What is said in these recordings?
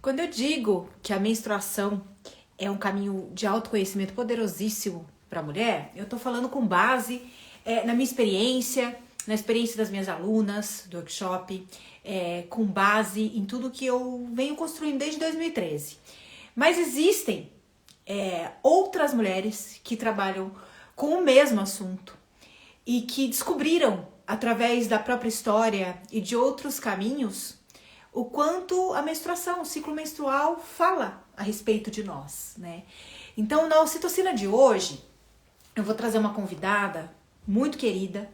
Quando eu digo que a menstruação é um caminho de autoconhecimento poderosíssimo para a mulher, eu estou falando com base na minha experiência, na experiência das minhas alunas do workshop, com base em tudo que eu venho construindo desde 2013. Mas existem outras mulheres que trabalham com o mesmo assunto e que descobriram, através da própria história e de outros caminhos, o quanto a menstruação, o ciclo menstrual fala a respeito de nós, né? Então, na ocitocina de hoje, eu vou trazer uma convidada muito querida,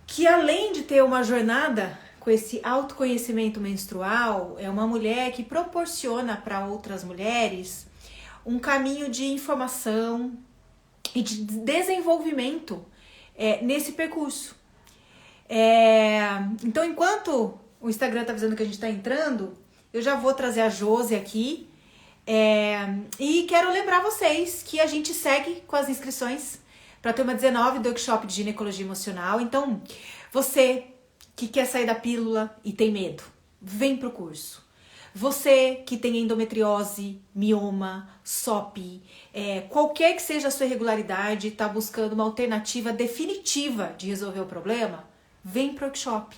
que além de ter uma jornada com esse autoconhecimento menstrual, é uma mulher que proporciona para outras mulheres um caminho de informação e de desenvolvimento nesse percurso. Então, enquanto o Instagram tá avisando que a gente tá entrando, eu já vou trazer a Josi aqui. E quero lembrar vocês que a gente segue com as inscrições para a turma 19 do workshop de ginecologia emocional. Então, você que quer sair da pílula e tem medo, vem pro curso. Você que tem endometriose, mioma, SOP, qualquer que seja a sua irregularidade, está buscando uma alternativa definitiva de resolver o problema, vem pro workshop.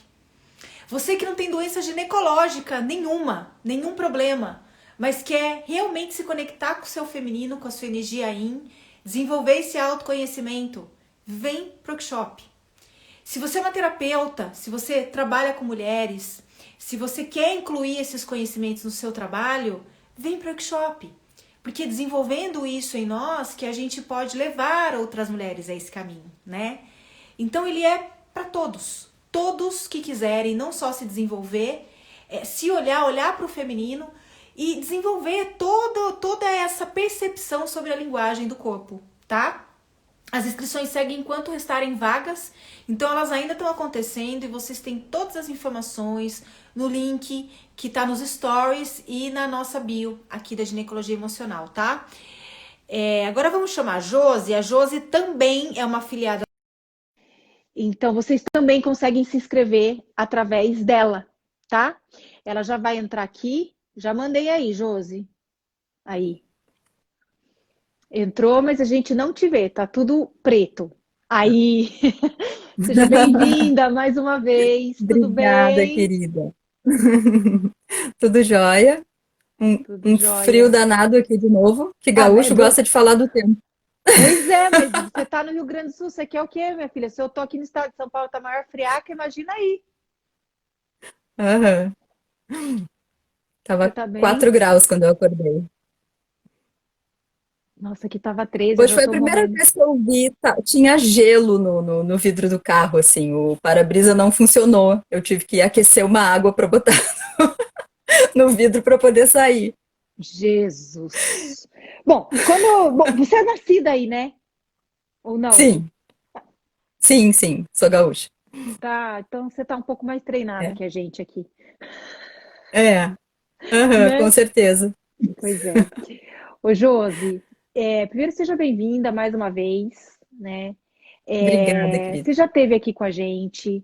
Você que não tem doença ginecológica nenhuma, nenhum problema, mas quer realmente se conectar com o seu feminino, com a sua energia yin, desenvolver esse autoconhecimento, vem pro workshop. Se você é uma terapeuta, se você trabalha com mulheres, se você quer incluir esses conhecimentos no seu trabalho, vem pro workshop. Porque desenvolvendo isso em nós, que a gente pode levar outras mulheres a esse caminho, né? Então ele é para todos. Todos que quiserem não só se desenvolver, se olhar para o feminino e desenvolver toda essa percepção sobre a linguagem do corpo, tá? As inscrições seguem enquanto restarem vagas, então elas ainda estão acontecendo e vocês têm todas as informações no link que tá nos stories e na nossa bio aqui da ginecologia emocional, tá? Agora vamos chamar a Josi. A Josi também é uma afiliada. Então, vocês também conseguem se inscrever através dela, tá? Ela já vai entrar aqui. Já mandei aí, Josi. Aí. Entrou, mas a gente não te vê, tá tudo preto. Aí. Seja bem-vinda mais uma vez. Tudo Obrigada, bem? querida. Tudo jóia? Tudo Um frio jóia. danado aqui de novo, que Ah, mas gaúcho gosta de falar do tempo. pois é, mas você tá no Rio Grande do Sul, você quer o quê, minha filha? Se eu tô aqui no estado de São Paulo, tá maior friaca, imagina aí. Aham. Você Tava tá 4 bem? graus quando eu acordei. Nossa, aqui tava 13, eu Hoje já foi a tô primeira morrendo. vez que eu vi, tinha gelo no vidro do carro, assim, o para-brisa não funcionou. Eu tive que aquecer uma água para botar no vidro para poder sair. Jesus. Bom, você é nascida aí, né? Ou não? Sim, sim, sou gaúcha. Tá, então você tá um pouco mais treinada É, que a gente aqui, é, aham, com né? certeza. Pois é. Ô, Josi, primeiro seja bem-vinda mais uma vez, né? Obrigada, querida. Você já esteve aqui com a gente,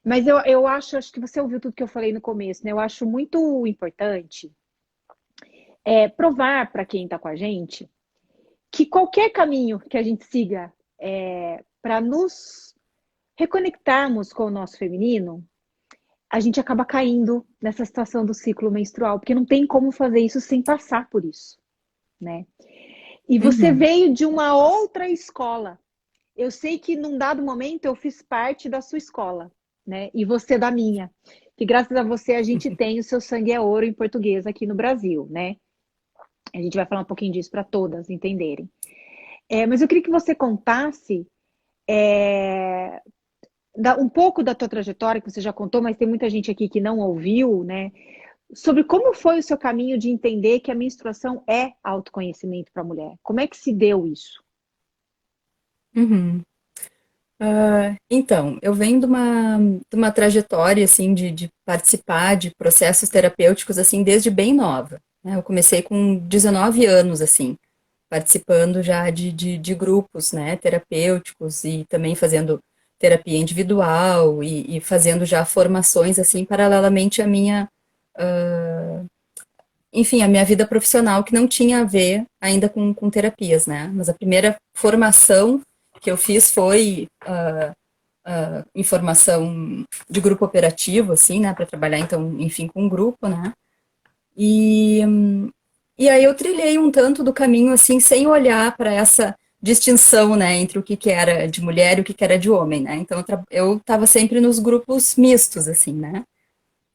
mas eu acho que você ouviu tudo que eu falei no começo, né? Eu acho muito importante provar para quem está com a gente que qualquer caminho que a gente siga para nos reconectarmos com o nosso feminino, a gente acaba caindo nessa situação do ciclo menstrual, porque não tem como fazer isso sem passar por isso, né? E você Uhum. veio de uma outra escola. Eu sei que num dado momento eu fiz parte da sua escola, né? E você da minha. Que graças a você a gente tem o seu sangue é ouro em português aqui no Brasil, né? A gente vai falar um pouquinho disso para todas entenderem. Mas eu queria que você contasse é, um pouco da tua trajetória, que você já contou, mas tem muita gente aqui que não ouviu, né? Sobre como foi o seu caminho de entender que a menstruação é autoconhecimento para a mulher. Como é que se deu isso? Uhum. Então, eu venho de uma trajetória, assim, de participar de processos terapêuticos, assim, desde bem nova, né? Eu comecei com 19 anos, assim, participando já de grupos, né, terapêuticos e também fazendo terapia individual e fazendo já formações, assim, paralelamente enfim, a minha vida profissional que não tinha a ver ainda com terapias, né? Mas a primeira formação que eu fiz foi em formação de grupo operativo, assim, né? Para trabalhar, então, enfim, com um grupo, né? E, e aí eu trilhei um tanto do caminho, assim, sem olhar para essa distinção, né, entre o que que era de mulher e o que que era de homem, né? Então eu estava sempre nos grupos mistos, assim, né?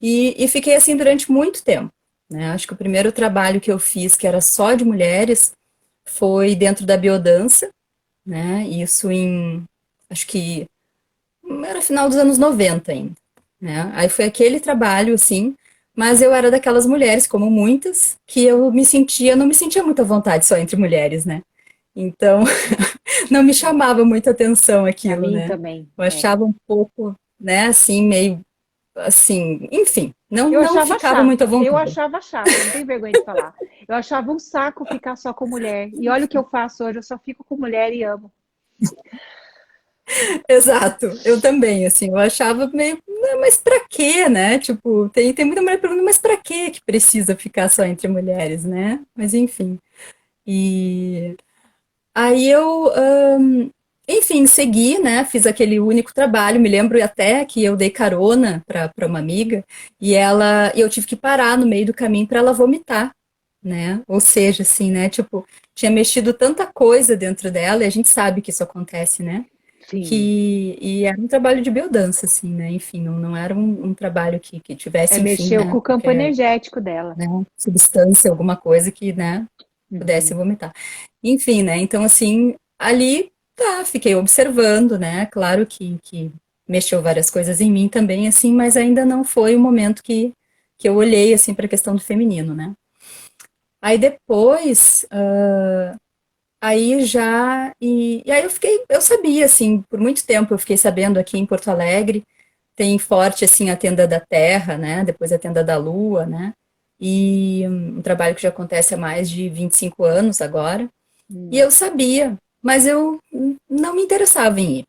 E fiquei assim durante muito tempo, né? Acho que o primeiro trabalho que eu fiz, que era só de mulheres, foi dentro da biodança, né? Isso acho que era final dos anos 90 ainda, né? Aí foi aquele trabalho, assim, mas eu era daquelas mulheres, como muitas, que não me sentia muito à vontade só entre mulheres, né? Então, não me É, chamava muita atenção para aquilo, mim né? também. Eu É. achava um pouco, né, assim, meio assim, enfim, Eu não achava ficava muito à chato, eu vontade. achava chato, não tenho vergonha de falar. Eu achava um saco ficar só com mulher. E olha o que eu faço hoje, eu só fico com mulher e amo. Exato, eu também, assim, eu achava meio, "Não, mas pra quê, né? Tipo, tem muita mulher perguntando, mas pra quê que precisa ficar só entre mulheres, né? Mas enfim. E aí enfim, segui, né? Fiz aquele único trabalho. Me lembro até que eu dei carona para uma amiga e eu tive que parar no meio do caminho para ela vomitar, né? Ou seja, assim, né? Tipo, tinha mexido tanta coisa dentro dela e a gente sabe que isso acontece, né? Sim. E era um trabalho de biodança, assim, né? Enfim, não era um trabalho que É, tivesse, enfim, mexeu com né? o campo Qualquer, energético dela. né, substância, alguma coisa que, né, pudesse Uhum. vomitar. Enfim, né? Então, assim, ali, tá, fiquei observando, né? Claro que mexeu várias coisas em mim também, assim, mas ainda não foi o momento que eu olhei, assim, para a questão do feminino, né? Aí depois, aí já, e aí eu sabia, assim, por muito tempo eu fiquei sabendo aqui em Porto Alegre, tem forte, assim, a Tenda da Terra, né? Depois a Tenda da Lua, né? E um trabalho que já acontece há mais de 25 anos agora. E Hum. eu sabia, mas eu não me interessava em ir,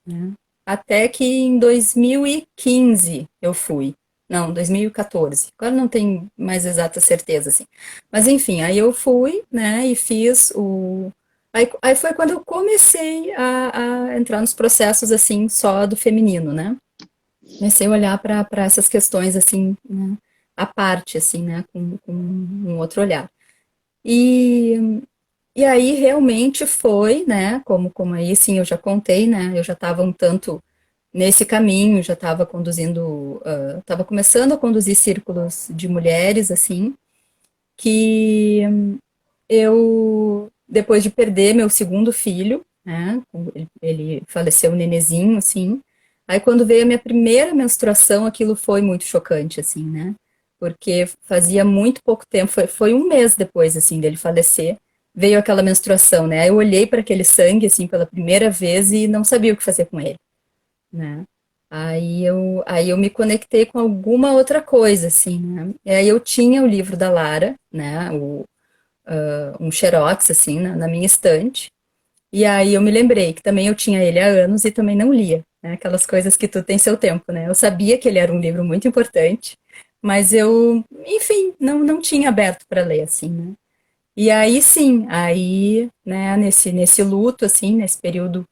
né? Até que em 2015 eu fui. Não, 2014. Agora não tenho mais exata certeza, assim. Mas enfim, aí eu fui, né, e fiz o. Aí foi quando eu comecei a entrar nos processos, assim, só do feminino, né? Comecei a olhar para essas questões, assim, né, à parte, assim, né, com um outro olhar. E e aí realmente foi, né? Como aí sim eu já contei, né? Eu já estava um tanto nesse caminho, já estava conduzindo, estava começando a conduzir círculos de mulheres, assim, que eu, depois de perder meu segundo filho, né? Ele faleceu nenezinho, assim. Aí quando veio a minha primeira menstruação, aquilo foi muito chocante, assim, né? Porque fazia muito pouco tempo, foi um mês depois, assim, dele falecer, veio aquela menstruação, né? Aí eu olhei para aquele sangue, assim, pela primeira vez e não sabia o que fazer com ele, né? Aí eu me conectei com alguma outra coisa, assim, né? E aí eu tinha o livro da Lara, né? Um xerox, assim, na minha estante. E aí eu me lembrei que também eu tinha ele há anos e também não lia, né? Aquelas coisas que tu tem seu tempo, né? Eu sabia que ele era um livro muito importante, mas eu, enfim, não tinha aberto para ler, assim, né? E aí sim, aí, né, nesse luto, assim, nesse período,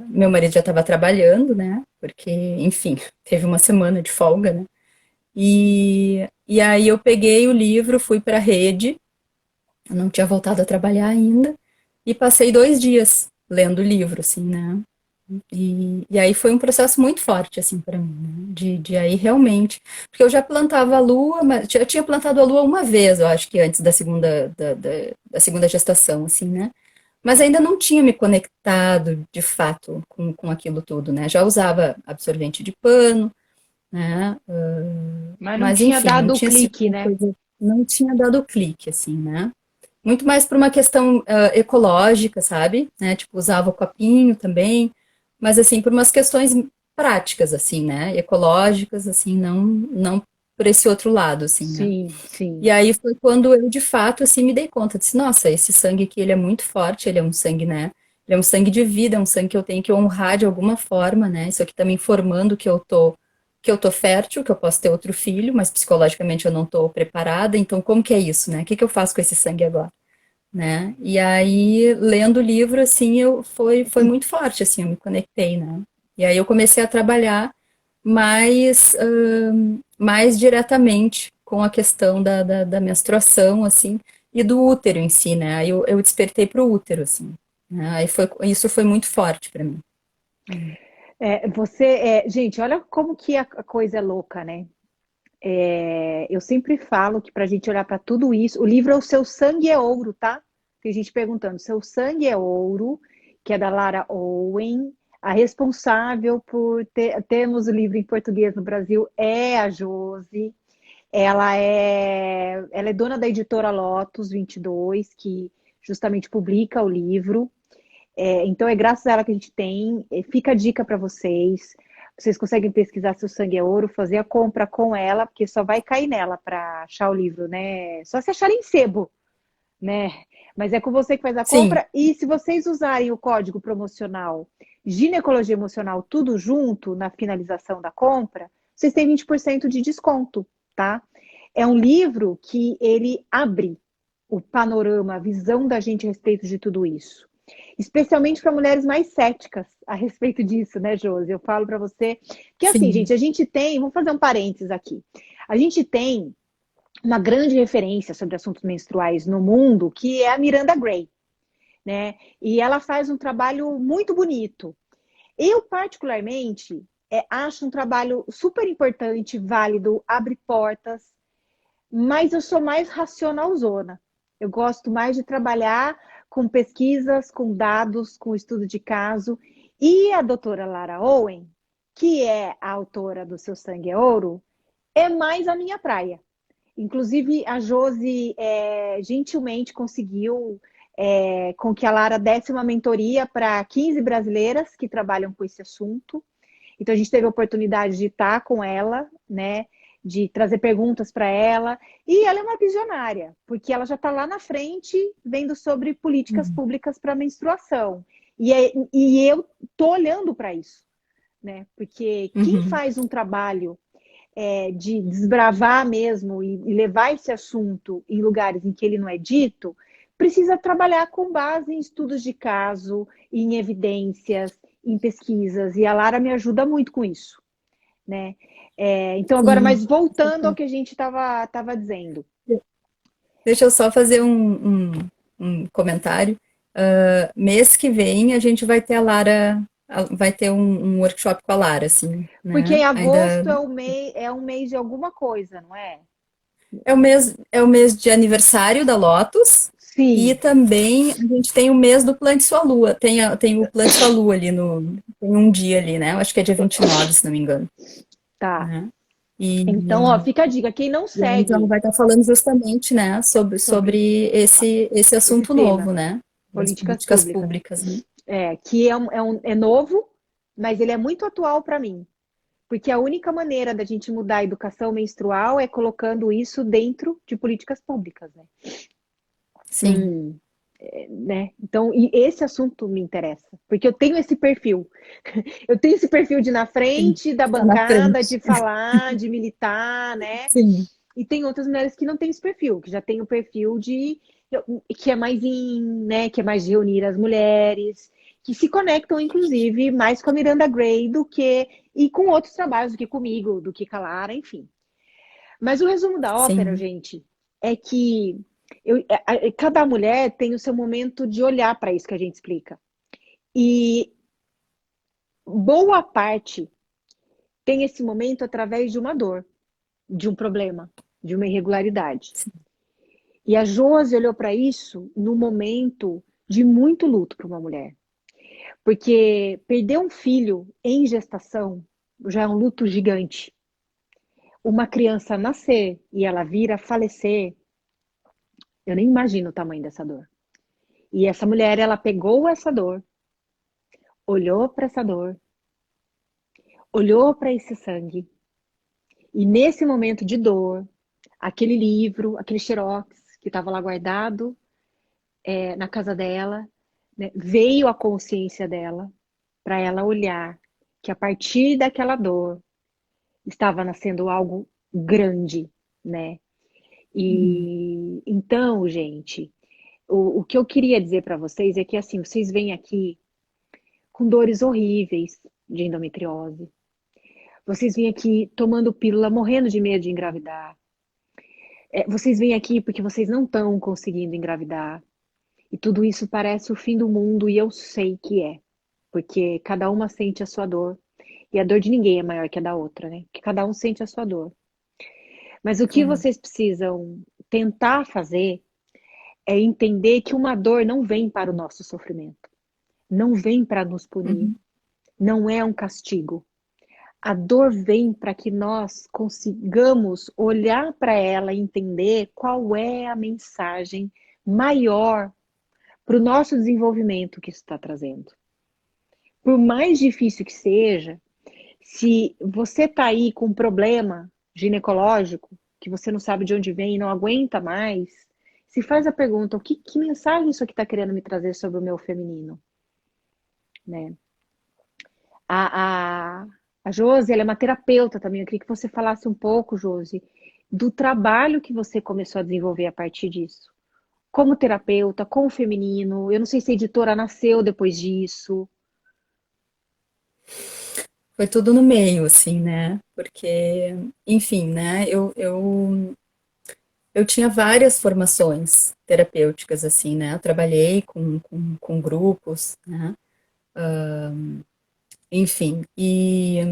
meu marido já estava trabalhando, né? Porque, enfim, teve uma semana de folga, né? E aí eu peguei o livro, fui para a rede, eu não tinha voltado a trabalhar ainda, e passei 2 dias lendo o livro, assim, né? E aí foi um processo muito forte, assim, para mim, né? De aí realmente. Porque eu já plantava a lua, mas eu tinha plantado a lua uma vez, eu acho que antes da segunda gestação, assim, né? Mas ainda não tinha me conectado de fato com aquilo tudo, né? Já usava absorvente de pano, né? Mas não Mas tinha enfim, não dado o tinha sido clique, uma né? coisa, não tinha dado o clique, assim, né? Muito mais por uma questão ecológica, sabe? Né? Tipo, usava o copinho também, mas assim, por umas questões práticas, assim, né? Ecológicas, assim, não por esse outro lado, assim, né? Sim, sim. E aí foi quando eu, de fato, assim, me dei conta, disse, nossa, esse sangue aqui, ele é muito forte, ele é um sangue, né? Ele é um sangue de vida, é um sangue que eu tenho que honrar de alguma forma, né? Isso aqui tá me informando que eu tô fértil, que eu posso ter outro filho, mas psicologicamente eu não tô preparada, então como que é isso, né? O que que eu faço com esse sangue agora, né? E aí, lendo o livro, assim, foi muito forte, assim, eu me conectei, né? E aí eu comecei a trabalhar mais diretamente com a questão da menstruação, assim, e do útero em si, né? Aí eu despertei pro útero, assim, né? Isso foi muito forte para mim. Gente, olha como que a coisa é louca, né? Eu sempre falo que para a gente olhar para tudo isso, o livro é O Seu Sangue é Ouro, tá? Tem gente perguntando, Seu Sangue é Ouro, que é da Lara Owen. A responsável por termos o livro em português no Brasil é a Josi. Ela é dona da editora Lotus 22, que justamente publica o livro. Então é graças a ela que a gente tem. Fica a dica para vocês. Vocês conseguem pesquisar se o sangue é ouro, fazer a compra com ela, porque só vai cair nela para achar o livro, né? Só se acharem em sebo, né? Mas é com você que faz a Sim, compra. E se vocês usarem o código promocional Ginecologia Emocional tudo junto na finalização da compra, vocês têm 20% de desconto, tá? É um livro que ele abre o panorama, a visão da gente a respeito de tudo isso. Especialmente para mulheres mais céticas a respeito disso, né, Josi? Eu falo para você que assim, sim. gente, a gente tem, vamos fazer um parênteses aqui. A gente tem uma grande referência sobre assuntos menstruais no mundo, que é a Miranda Gray, né? E ela faz um trabalho muito bonito. Eu, particularmente, acho um trabalho super importante, válido, abre portas, mas eu sou mais racionalzona. Eu gosto mais de trabalhar com pesquisas, com dados, com estudo de caso. E a doutora Lara Owen, que é a autora do Seu Sangue é Ouro, é mais a minha praia. Inclusive, a Josi gentilmente conseguiu com que a Lara desse uma mentoria para 15 brasileiras que trabalham com esse assunto. Então, a gente teve a oportunidade de estar com ela, né? De trazer perguntas para ela. E ela é uma visionária, porque ela já está lá na frente vendo sobre políticas Uhum. públicas para menstruação. E eu estou olhando para isso, né? Porque quem Uhum. faz um trabalho de desbravar mesmo e levar esse assunto em lugares em que ele não é dito, precisa trabalhar com base em estudos de caso, em evidências, em pesquisas. E a Lara me ajuda muito com isso, né? Então, agora, Sim, mas com voltando ao certeza. que a gente estava dizendo. Deixa eu só fazer um comentário. Mês que vem a gente vai ter a Lara, vai ter um workshop com a Lara, assim, Porque em né? agosto Ainda é um mês de alguma coisa, não é? é o mês de aniversário da Lotus e Sim, também a gente tem o mês do Plante Sua Lua. Tem o Plante Sua Lua ali tem um dia ali, né? Eu acho que é dia 29, se não me engano, tá. né? E, Então, ó, fica a dica. Quem não e aí, então, ela segue vai estar falando justamente, né, sobre, sobre sobre esse esse assunto tema, novo, né? Das políticas políticas públicas, públicas, né? que é novo, mas ele é muito atual para mim. Porque a única maneira da gente mudar a educação menstrual é colocando isso dentro de políticas públicas, né? Sim, Né? Então, e esse assunto me interessa, porque eu tenho esse perfil. Eu tenho esse perfil de ir na sim, frente da está na bancada, frente. de falar, de militar, né? Sim, E tem outras mulheres que não têm esse perfil, que já tem o perfil de que é mais né, que é mais de reunir as mulheres, que se conectam, inclusive, mais com a Miranda Gray do que e com outros trabalhos do que comigo, do que com a Lara, enfim. Mas o resumo da ópera, sim, gente, é que cada mulher tem o seu momento de olhar para isso que a gente explica. E boa parte tem esse momento através de uma dor, de um problema, de uma irregularidade. sim, E a Josi olhou para isso no momento de muito luto para uma mulher. Porque perder um filho em gestação já é um luto gigante. Uma criança nascer e ela vir a falecer, eu nem imagino o tamanho dessa dor. E essa mulher, ela pegou essa dor, olhou para essa dor, olhou para esse sangue, e nesse momento de dor, aquele livro, aquele xerox que estava lá guardado na casa dela, né, veio a consciência dela para ela olhar que a partir daquela dor estava nascendo algo grande, né? Uhum. E então, gente, o que eu queria dizer para vocês é que assim, vocês vêm aqui com dores horríveis de endometriose. Vocês vêm aqui tomando pílula, morrendo de medo de engravidar. Vocês vêm aqui porque vocês não estão conseguindo engravidar. E tudo isso parece o fim do mundo, e eu sei que é. Porque cada uma sente a sua dor. E a dor de ninguém é maior que a da outra, né? Porque cada um sente a sua dor. Mas o que Claro. vocês precisam tentar fazer é entender que uma dor não vem para o nosso sofrimento. Não vem para nos punir. Uhum. Não é um castigo. A dor vem para que nós consigamos olhar para ela e entender qual é a mensagem maior para o nosso desenvolvimento que isso está trazendo. Por mais difícil que seja, se você está aí com um problema ginecológico, que você não sabe de onde vem e não aguenta mais, se faz a pergunta, que mensagem isso aqui está querendo me trazer sobre o meu feminino? Né? A Josi, ela é uma terapeuta também. Eu queria que você falasse um pouco, Josi, do trabalho que você começou a desenvolver a partir disso. Como terapeuta, com o feminino. Eu não sei se a editora nasceu depois disso. Foi tudo no meio, assim, né? Porque, enfim, né? Eu tinha várias formações terapêuticas, assim, né? Eu trabalhei com grupos, né? Enfim, e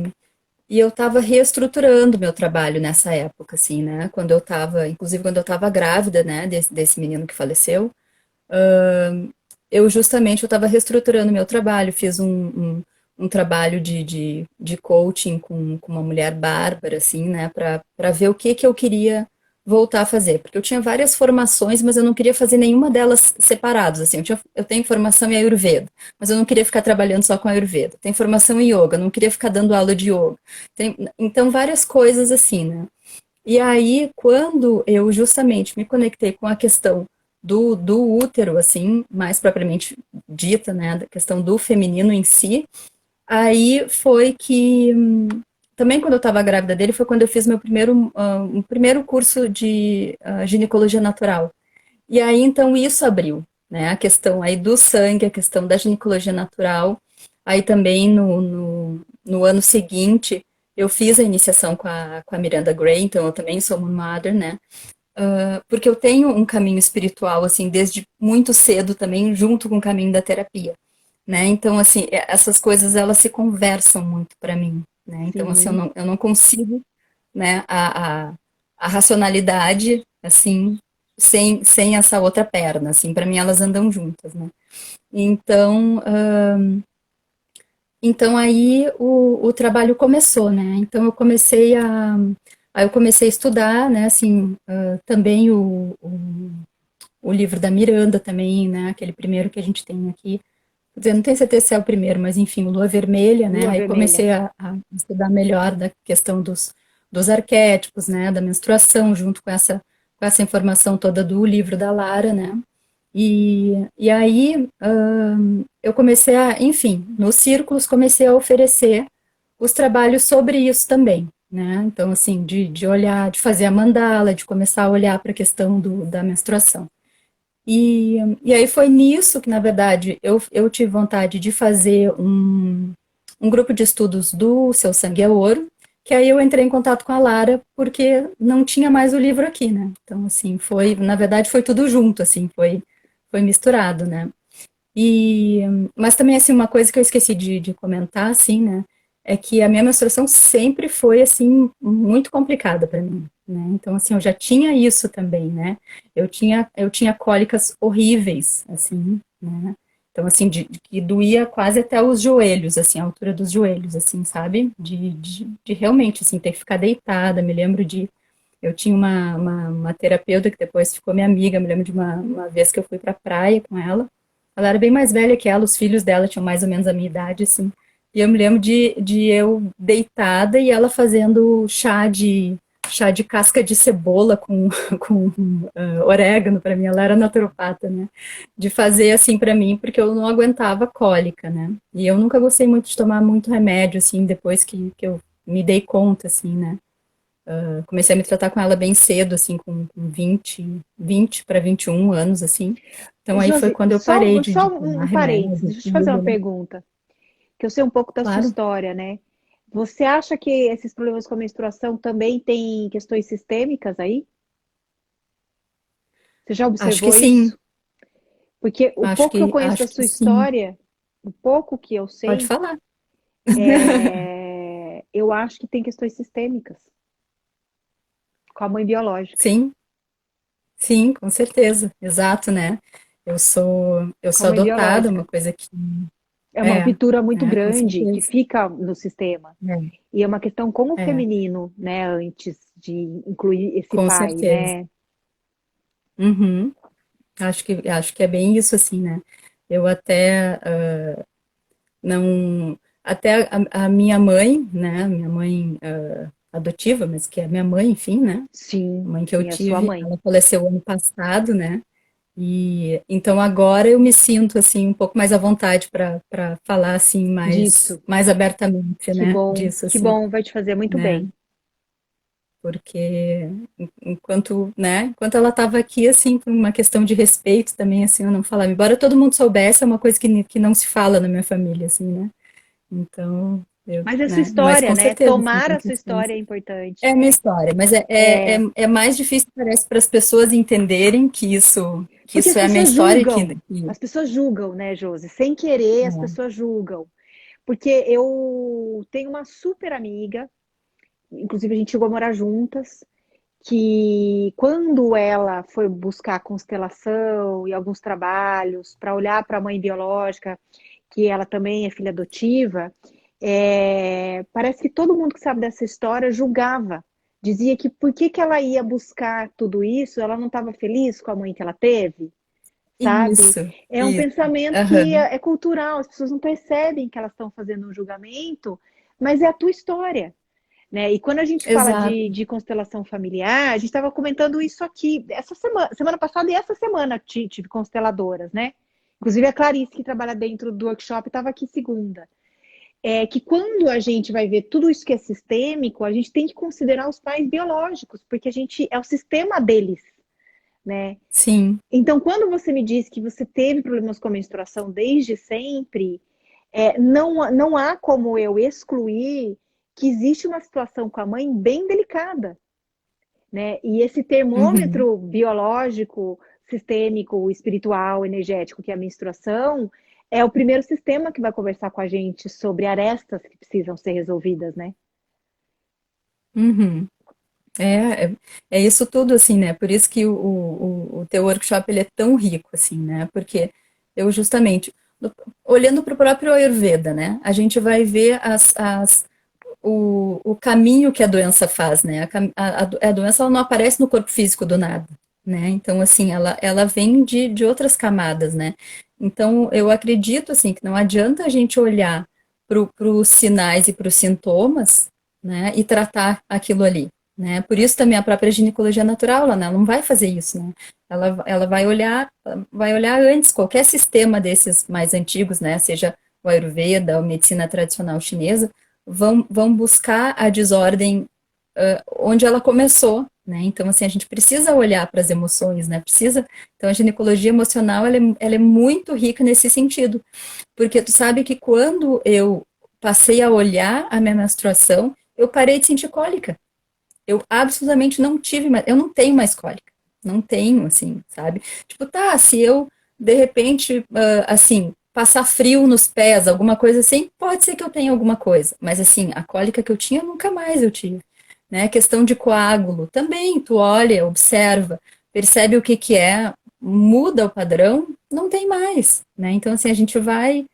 eu estava reestruturando meu trabalho nessa época, assim, né? Quando eu estava, inclusive quando eu estava grávida, né? Desse menino que faleceu, eu justamente eu estava reestruturando meu trabalho, fiz um trabalho de coaching com uma mulher bárbara, assim, né, para ver o que eu queria voltar a fazer, porque eu tinha várias formações, mas eu não queria fazer nenhuma delas separadas, assim, eu tenho formação em Ayurveda, mas eu não queria ficar trabalhando só com Ayurveda, tenho formação em Yoga, eu não queria ficar dando aula de Yoga, então várias coisas assim, né, e aí, quando eu justamente me conectei com a questão do útero, assim, mais propriamente dita, né, da questão do feminino em si, aí foi que, também quando eu estava grávida dele, foi quando eu fiz meu primeiro curso de ginecologia natural. E aí, então, isso abriu, né, a questão aí do sangue, a questão da ginecologia natural. Aí também no ano seguinte, eu fiz a iniciação com a Miranda Gray, então eu também sou Moon Mother, né? Porque eu tenho um caminho espiritual, assim, desde muito cedo também, junto com o caminho da terapia, né? Então, assim, essas coisas, elas se conversam muito para mim, né? Então, assim, Sim, eu não consigo, né, a racionalidade, assim, sem essa outra perna, assim, para mim elas andam juntas, né? Então, então aí o trabalho começou, né? Então eu comecei a estudar, né? Assim, também o livro da Miranda também, né? Aquele primeiro que a gente tem aqui. Quer dizer, não tenho certeza se é o primeiro, mas enfim, o Lua Vermelha, né? lua Aí vermelha. comecei a estudar melhor da questão dos arquétipos, né? Da menstruação, junto com essa informação toda do livro da Lara, né? E aí eu comecei a, enfim, nos círculos comecei a oferecer os trabalhos sobre isso também, né? Então, assim, de olhar, de fazer a mandala, de começar a olhar para a questão da menstruação. E aí foi nisso que, na verdade, eu tive vontade de fazer um grupo de estudos do Seu Sangue é Ouro, que aí eu entrei em contato com a Lara, porque não tinha mais o livro aqui, né? Então, assim, na verdade, foi tudo junto, assim, foi misturado, né? E, mas também, assim, uma coisa que eu esqueci de comentar, assim, né, é que a minha menstruação sempre foi, assim, muito complicada para mim, né, então, assim, eu já tinha isso também, né, eu tinha cólicas horríveis, assim, né, então, assim, de que doía quase até os joelhos, assim, a altura dos joelhos, assim, sabe, de realmente, assim, ter que ficar deitada, me lembro eu tinha uma terapeuta que depois ficou minha amiga, me lembro de uma vez que eu fui pra praia com ela era bem mais velha que ela, os filhos dela tinham mais ou menos a minha idade, assim. E eu me lembro de eu deitada e ela fazendo chá de casca de cebola com orégano para mim. Ela era naturopata, né? De fazer assim para mim, porque eu não aguentava cólica, né? E eu nunca gostei muito de tomar muito remédio, assim, depois que eu me dei conta, assim, né? Comecei a me tratar com ela bem cedo, assim, com 20 para 21 anos, assim. Então aí foi Josi, quando eu parei só de tomar um parênteses, remédio, deixa eu te fazer uma tudo, né? pergunta, que eu sei um pouco da sua Claro, história, né? Você acha que esses problemas com a menstruação também têm questões sistêmicas aí? Você já acho que observou sim, isso? Porque o pouco que eu conheço da acho que sua sim. história, o pouco que eu Pode sei, falar. eu acho que tem questões sistêmicas com a mãe biológica, Sim, sim, com certeza, exato, né? Eu com a sou mãe adotada, uma biológica. coisa que É uma ruptura muito com grande que certeza. fica no sistema. E é uma questão com o É, feminino, né? Antes de incluir esse com pai, certeza. né? Uhum. Acho que é bem isso, assim, né? Eu até não. Até a minha mãe, né? Minha mãe adotiva, mas que é minha mãe, enfim, né? A Sim, mãe que eu sim, a sua tive, mãe. ela faleceu ano passado, né? E então agora eu me sinto assim um pouco mais à vontade para falar assim Disso. mais abertamente, né? Disso Que assim, bom, vai te fazer muito né? bem. Porque enquanto ela estava aqui assim por uma questão de respeito também assim, eu não falava, embora todo mundo soubesse, é uma coisa que não se fala na minha família assim, né? Então, Mas a sua né? Mas história, com né? certeza assim, Tomar tem a sua questões. história é É importante. a minha história, mas é mais difícil, parece, para as pessoas entenderem que Porque isso as é a minha pessoas história e julgam. As pessoas julgam, né, Josi? Sem querer, as é, pessoas julgam. Porque eu tenho uma super amiga, inclusive a gente chegou a morar juntas, que quando ela foi buscar constelação e alguns trabalhos para olhar para a mãe biológica, que ela também é filha adotiva, parece que todo mundo que sabe dessa história julgava. Dizia que por que ela ia buscar tudo isso, ela não estava feliz com a mãe que ela teve, sabe? isso, É um isso. pensamento que Aham. é cultural, as pessoas não percebem que elas estão fazendo um julgamento, mas é a tua história. Né? E quando a gente fala Exato. de constelação familiar, a gente estava comentando isso aqui, essa semana passada e essa semana tive consteladoras, né? Inclusive a Clarice, que trabalha dentro do workshop, estava aqui segunda. É que quando a gente vai ver tudo isso que é sistêmico, a gente tem que considerar os pais biológicos, porque a gente é o sistema deles, né? Sim, Então, quando você me diz que você teve problemas com a menstruação desde sempre, não há como eu excluir que existe uma situação com a mãe bem delicada, né? E esse uhum, termômetro biológico, sistêmico, espiritual, energético, que é a menstruação, é o primeiro sistema que vai conversar com a gente sobre arestas que precisam ser resolvidas, né? uhum. É, é, é isso tudo, assim, né? Por isso que o teu workshop, ele é tão rico, assim, né? Porque eu justamente, olhando para o próprio Ayurveda, né? A gente vai ver o caminho que a doença faz, né? A doença, ela não aparece no corpo físico do nada, né? Então, assim, ela vem de outras camadas, né? Então, eu acredito, assim, que não adianta a gente olhar para os sinais e para os sintomas, né? E tratar aquilo ali, né? Por isso também a própria ginecologia natural, ela não vai fazer isso, né? Ela vai olhar antes qualquer sistema desses mais antigos, né? Seja o Ayurveda, a medicina tradicional chinesa, vão buscar a desordem onde ela começou, né? Então, assim, a gente precisa olhar para as emoções, né? Precisa. Então, a ginecologia emocional, ela é muito rica nesse sentido, porque tu sabe que quando eu passei a olhar a minha menstruação, eu parei de sentir cólica. Eu absolutamente não tive mais, eu não tenho mais cólica. Não tenho, assim, sabe? Tipo, tá, se eu, de repente, assim, passar frio nos pés, alguma coisa assim, pode ser que eu tenha alguma coisa. Mas, assim, a cólica que eu tinha, nunca mais eu tive. Né? Questão de coágulo, também, tu olha, observa, percebe o que que é, muda o padrão, não tem mais, né? Então, assim, a gente vai,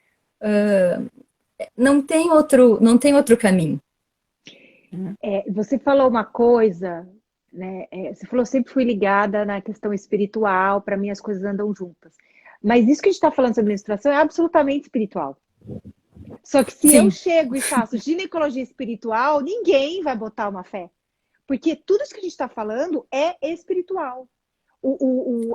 não tem outro caminho. Né? Você falou uma coisa, né? Você falou, eu sempre fui ligada na questão espiritual, para mim as coisas andam juntas. Mas isso que a gente está falando sobre menstruação é absolutamente espiritual. Só que se eu Sim, chego e faço ginecologia espiritual, ninguém vai botar uma fé. Porque tudo isso que a gente está falando é espiritual.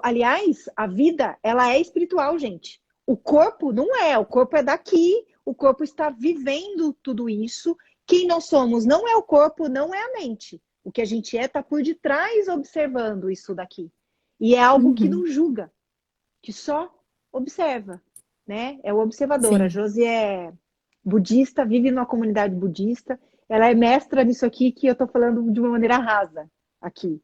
Aliás, a vida, ela é espiritual, gente. O corpo não é, o corpo é daqui, o corpo está vivendo tudo isso Quem nós somos não é o corpo, não é a mente. O que a gente está por detrás observando isso daqui. E é algo que Uhum. não julga, que só observa, né? É o observador. A Sim, Josi é budista, vive numa comunidade budista. Ela é mestra nisso aqui que eu estou falando de uma maneira rasa aqui.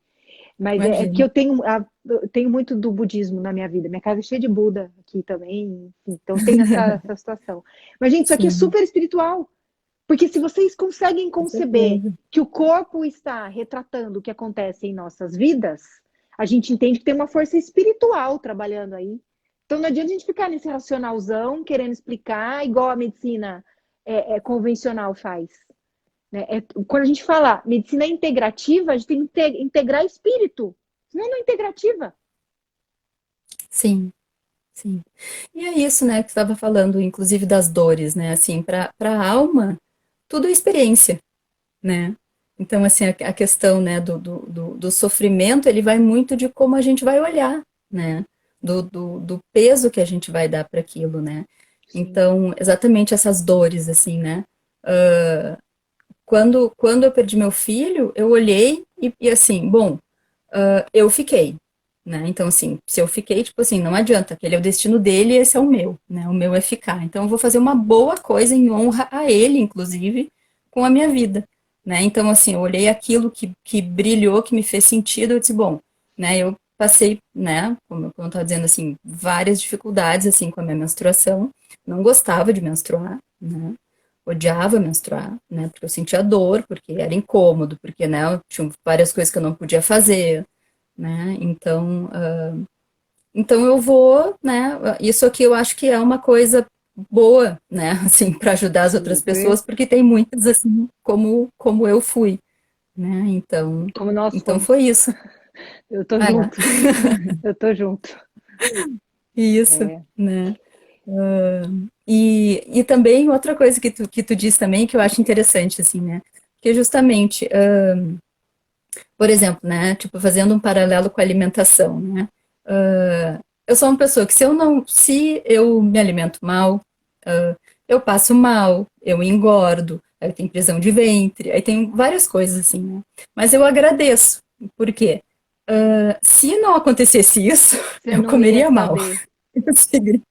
Mas é que imagino. eu tenho muito do budismo na minha vida. Minha casa é cheia de Buda aqui também. Então tem essa situação. Mas, gente, isso aqui é Sim, super espiritual. Porque se vocês conseguem com conceber certeza. que o corpo está retratando o que acontece em nossas vidas, a gente entende que tem uma força espiritual trabalhando aí. Então não adianta a gente ficar nesse racionalzão, querendo explicar, igual a medicina convencional faz. Né? Quando a gente fala medicina integrativa, a gente tem que integrar espírito. Senão não é integrativa. Sim, sim. E é isso, né, que você estava falando, inclusive das dores, né? Assim, para a alma, tudo é experiência, né? Então, assim, a questão, né, do sofrimento, ele vai muito de como a gente vai olhar, né? Do peso que a gente vai dar para aquilo, né? Sim. Então, exatamente essas dores, assim, né? Quando eu perdi meu filho, eu olhei e assim, bom, eu fiquei, né? Então, assim, se eu fiquei, tipo assim, não adianta, aquele é o destino dele e esse é o meu, né? O meu é ficar. Então, eu vou fazer uma boa coisa em honra a ele, inclusive, com a minha vida, né? Então, assim, eu olhei aquilo que brilhou, que me fez sentido, eu disse, bom, né? Eu passei, né? Como eu estava dizendo, assim, várias dificuldades, assim, com a minha menstruação. Não gostava de menstruar, né? Odiava menstruar, né? Porque eu sentia dor, porque era incômodo, porque, né? Eu tinha várias coisas que eu não podia fazer, né? Então, então eu vou, né? Isso aqui eu acho que é uma coisa boa, né? Assim, para ajudar as outras Super. pessoas, porque tem muitas assim como eu fui, né? Como nós Então fomos. foi isso. Eu tô É, junto. Eu tô junto. isso, É. né? E também outra coisa que tu disse também que eu acho interessante, assim, né? Que justamente, por exemplo, né? Tipo, fazendo um paralelo com a alimentação, né? Eu sou uma pessoa que se eu me alimento mal, eu passo mal, eu engordo, aí tem prisão de ventre, aí tem várias coisas assim, né? Mas eu agradeço, por quê? Se não acontecesse isso, Você eu não ia comeria mal, saber.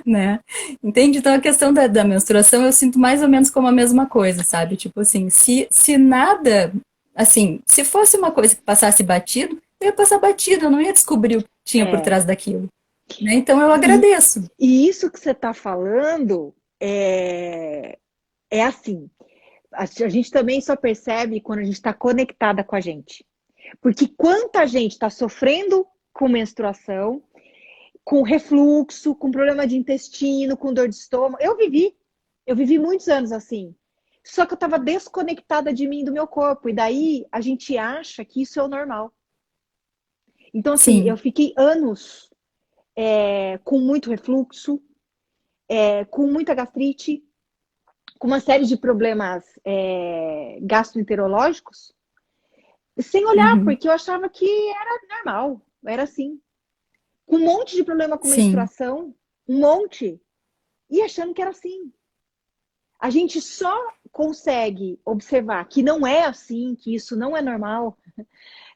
né? Entende? Então a questão da menstruação eu sinto mais ou menos como a mesma coisa, sabe? Tipo assim, se nada, assim, se fosse uma coisa que passasse batido, eu ia passar batido, eu não ia descobrir o que tinha por É. trás daquilo, né? Então eu E, agradeço. e isso que você está falando é assim. A gente também só percebe quando a gente está conectada com a gente. Porque quanta gente está sofrendo com menstruação, com refluxo, com problema de intestino, com dor de estômago. Eu vivi muitos anos assim. Só que eu estava desconectada de mim, do meu corpo. E daí a gente acha que isso é o normal. Então, assim, eu Sim. fiquei anos com muito refluxo, com muita gastrite, com uma série de problemas gastroenterológicos, sem olhar, Uhum. porque eu achava que era normal, era assim. Com um monte de problema com Sim. menstruação, um monte, e achando que era assim. A gente só consegue observar que não é assim, que isso não é normal,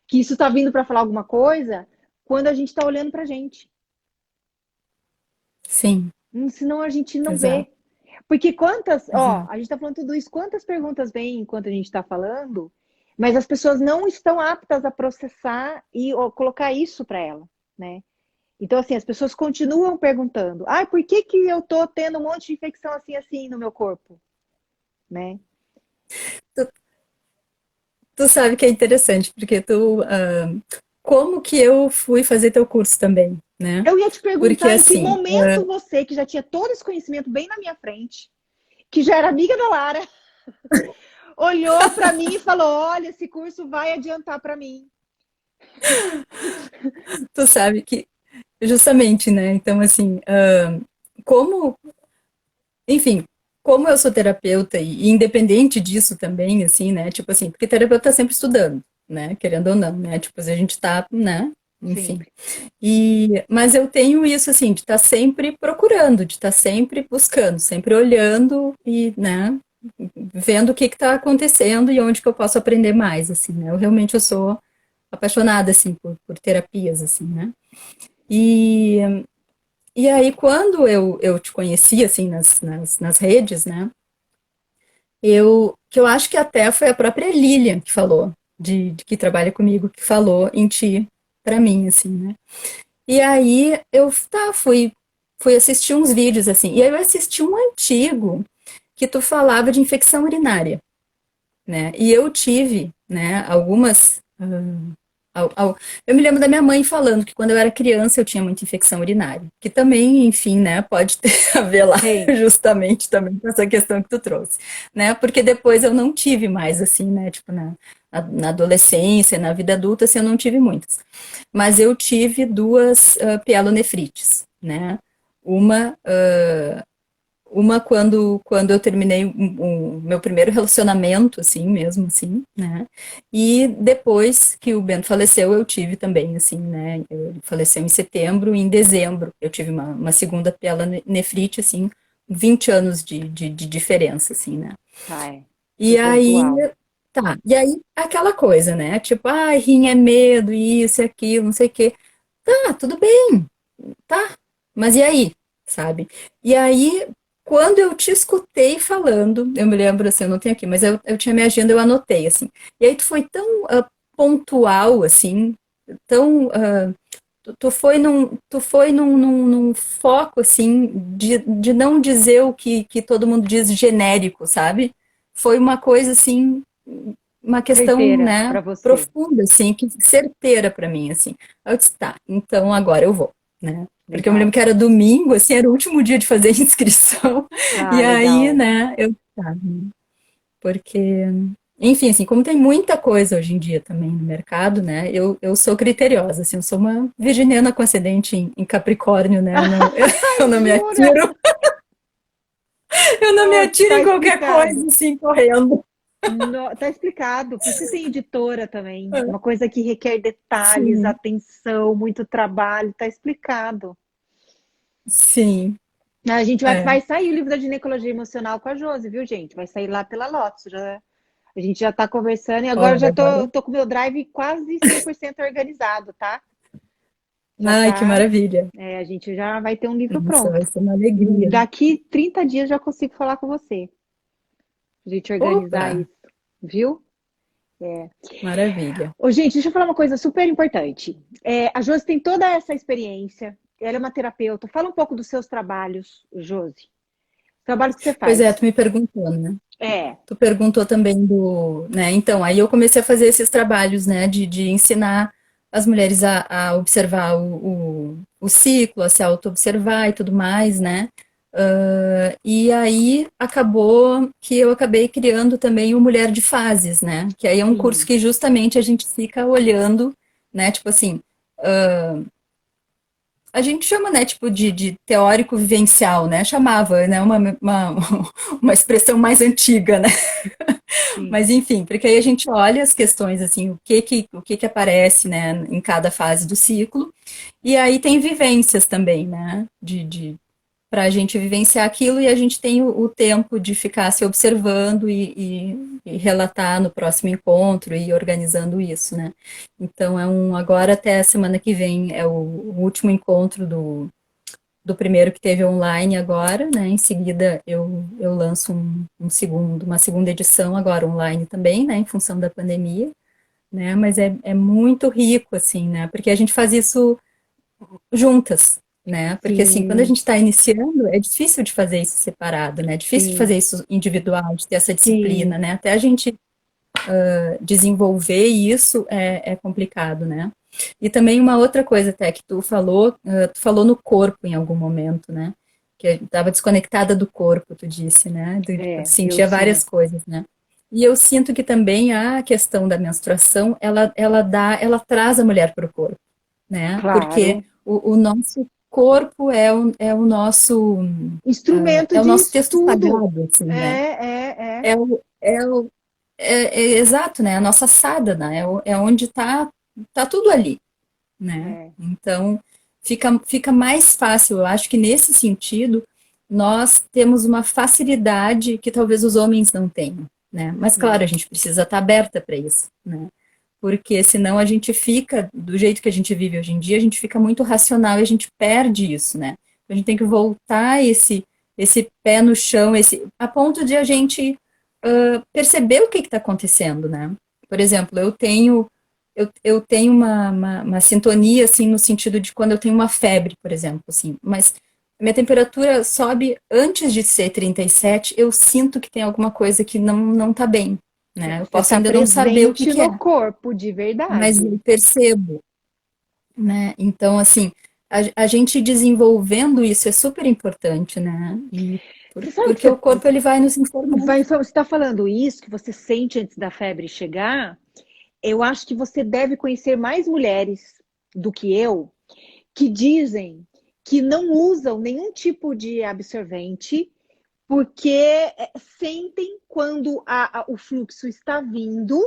que isso está vindo para falar alguma coisa, quando a gente está olhando para a gente. Sim. Senão a gente não Exato. vê. Porque Exato. a gente está falando tudo isso, quantas perguntas vêm enquanto a gente está falando, mas as pessoas não estão aptas a processar e colocar isso para ela, né? Então, assim, as pessoas continuam perguntando, por que que eu tô tendo um monte de infecção assim, assim no meu corpo, né? Tu, tu sabe que é interessante, porque como que eu fui fazer teu curso também, né? Eu ia te Porque perguntar em que assim, momento você, que já tinha todo esse conhecimento bem na minha frente, que já era amiga da Lara, olhou para mim e falou, olha, esse curso vai adiantar para mim. tu sabe que justamente, né? Então assim, como enfim, como eu sou terapeuta e independente disso também, assim, né? Tipo assim, porque terapeuta tá sempre estudando, né? Querendo ou não, né? Tipo, a gente tá, né? Enfim. Sempre. Mas eu tenho isso, assim, de estar sempre procurando, de estar sempre buscando, sempre olhando e, né? vendo o que está acontecendo e onde que eu posso aprender mais, assim, né? Eu sou apaixonada, assim, por terapias, assim, né? E, e aí, quando eu te conheci, assim, nas redes, né? Que eu acho que até foi a própria Lilian que falou, de que trabalha comigo, que falou em ti, pra mim, assim, né? E aí, fui assistir uns vídeos, assim, e aí eu assisti um antigo que tu falava de infecção urinária, né? E eu tive, né, algumas. Eu me lembro da minha mãe falando que quando eu era criança eu tinha muita infecção urinária, que também, enfim, né, pode ter a ver lá Tem. justamente também com essa questão que tu trouxe, né? Porque depois eu não tive mais, assim, né, tipo, na adolescência, na vida adulta, assim, eu não tive muitas. Mas eu tive duas pielonefrites, né? Uma uma quando eu terminei o meu primeiro relacionamento, assim mesmo, assim, né? E depois que o Bento faleceu, eu tive também, assim, né? Ele faleceu em setembro e em dezembro eu tive uma segunda pielonefrite, assim, 20 anos de diferença, assim, né? Tá, é. Foi E aí, pontual. tá. E aí, aquela coisa, né? Tipo, ai, rim é medo, isso e aquilo, não sei o quê. Tá, tudo bem, tá. Mas e aí? Sabe? E aí, quando eu te escutei falando, eu me lembro assim, eu não tenho aqui, mas eu tinha minha agenda, eu anotei, assim. E aí tu foi tão pontual, assim, tão. Tu foi num foco, assim, de não dizer o que todo mundo diz genérico, sabe? Foi uma coisa, assim, uma questão, Certeira né, para você. profunda, assim, que certeira pra mim, assim. Aí eu disse, tá, então agora eu vou, né? Porque eu me lembro Legal. que era domingo, assim, era o último dia de fazer inscrição. Ah, E aí, legal. né, tá, porque, enfim, assim, como tem muita coisa hoje em dia também no mercado, né, eu sou criteriosa, assim, eu sou uma virginiana com ascendente em Capricórnio, né, eu não me Jura? atiro, eu não me Oh, atiro tá em qualquer explicado. coisa, assim, correndo. Tá explicado. Por isso que tem editora também. Uma coisa que requer detalhes, Sim, atenção, muito trabalho. Tá explicado. sim, A gente é. vai sair o livro da ginecologia emocional com a Josi, viu, gente? Vai sair lá pela Lotus. A gente já tá conversando e agora eu Olha, já agora. tô com o meu drive quase 100% organizado, tá? Já Ai, que tá. maravilha. A gente já vai ter um livro Nossa, vai pronto. ser uma alegria. Daqui 30 dias já consigo falar com você. A gente organizar Opa, isso, viu? maravilha. Ô, gente, deixa eu falar uma coisa super importante. A Josi tem toda essa experiência, ela é uma terapeuta. Fala um pouco dos seus trabalhos, Josi. Trabalhos que você Pois é, tu faz. me perguntou, né? É, Tu perguntou também né? Então, aí eu comecei a fazer esses trabalhos, né? De ensinar as mulheres a observar o ciclo, a se auto-observar e tudo mais, né? E aí acabou que eu acabei criando também o Mulher de Fases, né? Que aí é um curso sim. que justamente a gente fica olhando, né? Tipo assim, a gente chama, né, tipo, de teórico vivencial, né? Chamava, né? Uma expressão mais antiga, né? Sim. Mas enfim, porque aí a gente olha as questões, assim, o que que aparece, né, em cada fase do ciclo. E aí tem vivências também, né? Para a gente vivenciar aquilo e a gente tem o tempo de ficar se observando e relatar no próximo encontro e organizando isso, né? Então agora até a semana que vem é o último encontro do primeiro que teve online agora, né? Em seguida eu lanço uma segunda edição agora online também, né? Em função da pandemia, né? Mas é muito rico, assim, né? Porque a gente faz isso juntas, né? Porque assim, quando a Sim, gente está iniciando, é difícil de fazer isso separado, né? É difícil de sim, fazer isso individual, de ter essa disciplina, sim. né? Até a gente desenvolver isso é complicado, né? E também uma outra coisa até que tu falou no corpo em algum momento, né? Que estava desconectada do corpo, tu disse, né? Eu Sentia várias sinto. coisas, né? E eu sinto que também a questão da menstruação, ela traz a mulher para o corpo, né? Porque Claro. o nosso corpo é o nosso Instrumento é o de nosso texto estudo. sagrado, assim, né? É. É exato, né? A nossa sadhana é onde tá tudo ali, né? É. Então fica mais fácil, eu acho que nesse sentido nós temos uma facilidade que talvez os homens não tenham, né? Mas claro, a gente precisa estar aberta para isso, né? Porque senão a gente fica, do jeito que a gente vive hoje em dia, a gente fica muito racional e a gente perde isso, né? A gente tem que voltar esse pé no chão, a ponto de a gente perceber o que está acontecendo, né? Por exemplo, eu tenho uma sintonia, assim, no sentido de quando eu tenho uma febre, por exemplo, assim, mas minha temperatura sobe antes de ser 37, eu sinto que tem alguma coisa que não tá bem, né? Eu Você posso está ainda não saber o que presente que é, no corpo, de mas verdade. eu percebo, né? Então, assim, a gente desenvolvendo isso é super importante, né? Você sabe que Porque o corpo, ele vai nos informando. você está falando isso, que você sente antes da febre chegar? Eu acho que você deve conhecer mais mulheres do que eu que dizem que não usam nenhum tipo de absorvente porque sentem quando o fluxo está vindo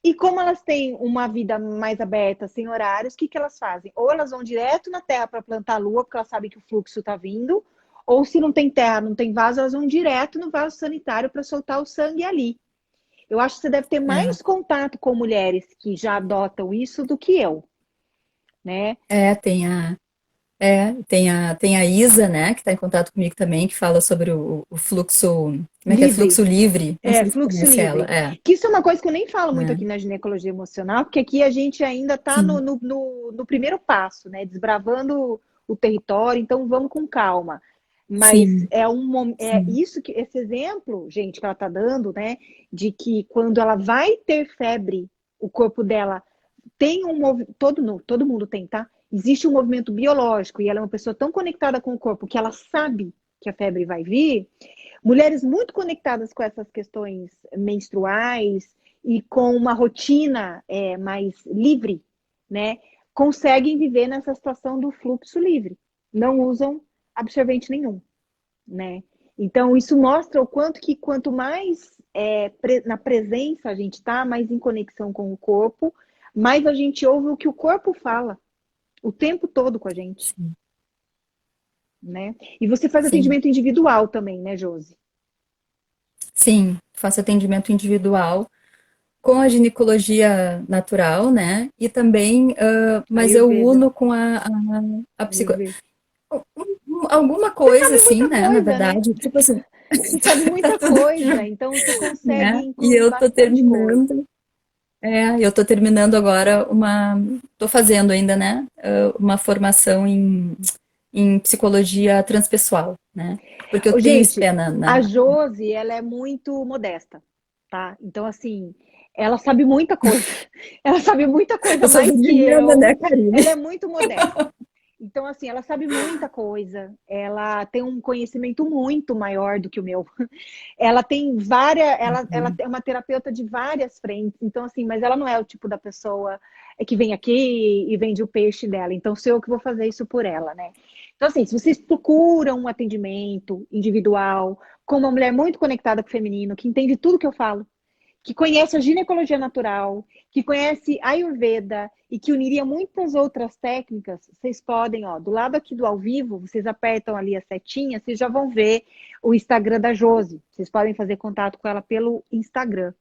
e como elas têm uma vida mais aberta, sem horários, o que, que elas fazem? Ou elas vão direto na terra para plantar a lua, porque elas sabem que o fluxo está vindo, ou se não tem terra, não tem vaso, elas vão direto no vaso sanitário para soltar o sangue ali. Eu acho que você deve ter É, mais contato com mulheres que já adotam isso do que eu, né? é, tem a, tem a Isa, né, que está em contato comigo também, que fala sobre o fluxo, como é que é? Livre, Fluxo livre. Não sei se fluxo conhece ela. livre. Que isso é uma coisa que eu nem falo muito Né? aqui na ginecologia emocional, porque aqui a gente ainda está Sim, no primeiro passo, né? Desbravando o território, então vamos com calma. Mas sim, é sim. isso que esse exemplo, gente, que ela está dando, né? De que quando ela vai ter febre, o corpo dela tem um movimento, todo mundo tem, tá? Existe um movimento biológico e ela é uma pessoa tão conectada com o corpo que ela sabe que a febre vai vir. Mulheres muito conectadas com essas questões menstruais e com uma rotina mais livre, né? Conseguem viver nessa situação do fluxo livre. Não usam absorvente nenhum, né? Então, isso mostra o quanto que quanto mais na presença a gente está, mais em conexão com o corpo, mais a gente ouve o que o corpo fala o tempo todo com a gente, Sim, né? E você faz sim. atendimento individual também, né, Josi? Sim, faço atendimento individual com a ginecologia natural, né? E também, mas eu Ayurveda. uno com a psico... Ayurveda. alguma Você coisa sabe assim, muita né? Na coisa, né? verdade, tipo assim, Você sabe tá muita tudo coisa, junto, então você consegue né? E incluir eu tô bastante coisa. terminando agora tô fazendo ainda, né? Uma formação em psicologia transpessoal, né? Porque eu Ô, tenho esse gente, pé a Josi, ela é muito modesta, tá? Então, assim, ela sabe muita coisa. Ela sabe muita coisa eu sou mais que virginiana, eu. né, Karine? Ela é muito modesta. Então, assim, ela sabe muita coisa. Ela tem um conhecimento muito maior do que o meu. Ela tem várias, ela é uma terapeuta de várias frentes, então assim, mas ela não é o tipo da pessoa que vem aqui e vende o peixe dela, então sou eu que vou fazer isso por ela, né? Então assim, se vocês procuram um atendimento individual, com uma mulher muito conectada com o feminino, que entende tudo que eu falo, que conhece a ginecologia natural, que conhece a Ayurveda e que uniria muitas outras técnicas, vocês podem, ó, do lado aqui do ao vivo, vocês apertam ali a setinha, vocês já vão ver o Instagram da Josi. Vocês podem fazer contato com ela pelo Instagram.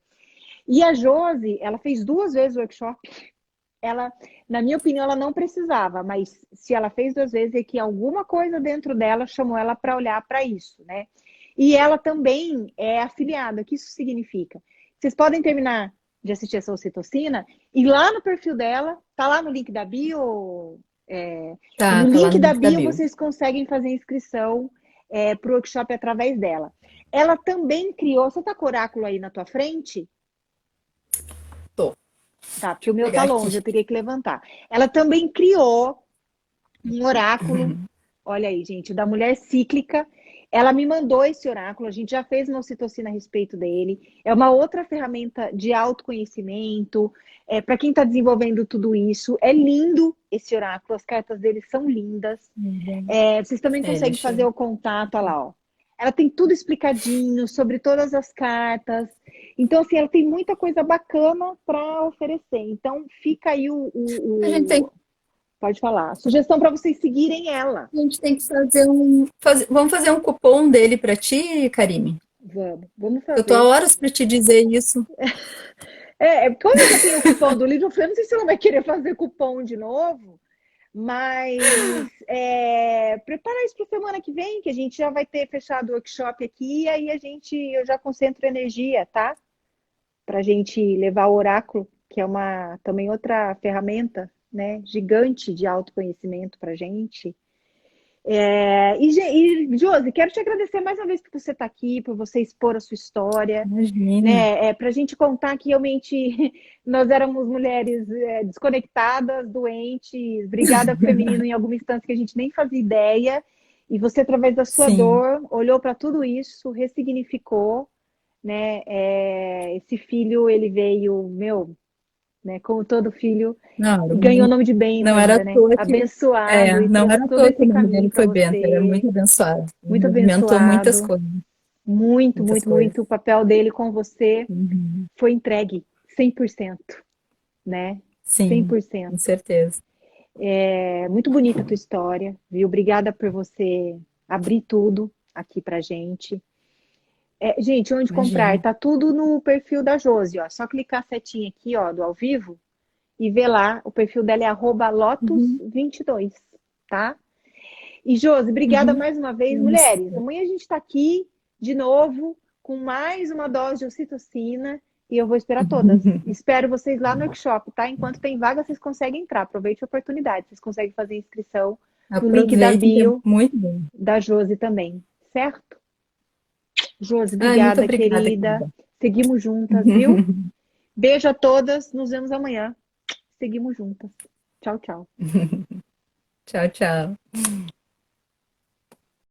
E a Josi, ela fez 2 vezes o workshop. Ela, na minha opinião, ela não precisava, mas se ela fez 2 vezes é que alguma coisa dentro dela chamou ela para olhar para isso, né? E ela também é afiliada. O que isso significa? Vocês podem terminar de assistir essa ocitocina e lá no perfil dela, tá lá no link da bio, e no Tá lá link no da link da bio bio. vocês conseguem fazer inscrição para o workshop através dela. Ela também criou. Você tá com o oráculo aí na tua frente? Tô. Tá, porque Deixa o eu meu pegar tá longe, aqui. eu teria que levantar. Ela também criou um oráculo. Olha aí, gente, da mulher cíclica. Ela me mandou esse oráculo, a gente já fez uma ocitocina a respeito dele. É uma outra ferramenta de autoconhecimento, para quem está desenvolvendo tudo isso. É lindo esse oráculo, as cartas dele são lindas. Vocês também conseguem Deixa fazer eu... o contato, olha lá, ó. Ela tem tudo explicadinho sobre todas as cartas. Então, assim, ela tem muita coisa bacana para oferecer. Então, fica aí A gente tem. Pode falar. Sugestão para vocês seguirem ela. A gente tem que vamos fazer um cupom dele para ti, Karime? Vamos Eu tô há fazer. horas para te dizer isso. Como eu já tenho o cupom do livro, eu falei, não sei se ela vai querer fazer cupom de novo, mas preparar isso para semana que vem, que a gente já vai ter fechado o workshop aqui, e aí eu já concentro energia, tá? Pra gente levar o oráculo, que é também outra ferramenta, né, gigante de autoconhecimento pra gente. Josi, quero te agradecer mais uma vez por você estar aqui, por você expor a sua história, Imagina. né? Para a gente contar que realmente nós éramos mulheres desconectadas, doentes, brigada com o feminino em alguma instância que a gente nem fazia ideia, e você, através da sua Sim. dor, olhou para tudo isso, ressignificou, né? Esse filho, ele veio, né? Como todo filho, Não, ganhou o nome de Bento não era ainda, à né? toa Abençoado, e não trouxe era à todo toa que esse o nome dele caminho para foi Bento, ele é você. muito abençoado. Ele Muito movimentou muitas abençoado. coisas. Muito, Muitas muito, coisas. muito. O papel dele com você Uhum. foi entregue 100%, né? Sim, 100%. com certeza. Muito bonita a tua história, viu? Obrigada por você abrir tudo aqui pra gente. Gente, onde comprar? Imagina. Tá tudo no perfil da Josi, ó. Só clicar a setinha aqui, ó, do ao vivo e ver lá. O perfil dela é Uhum. @lotus22, tá? E Josi, obrigada Uhum. mais uma vez. Vamos. Mulheres, amanhã a gente está aqui de novo com mais uma dose de ocitocina e eu vou esperar todas. Espero vocês lá no workshop, tá? Enquanto tem vaga, vocês conseguem entrar. Aproveite a oportunidade. Vocês conseguem fazer inscrição no link da Aproveitem, que é bio muito bom. da Josi também, certo? Josi, Ai, muito obrigada, obrigada, querida. querida. Seguimos juntas, viu? Beijo a todas. Nos vemos amanhã. Seguimos juntas. Tchau, tchau. Tchau, tchau.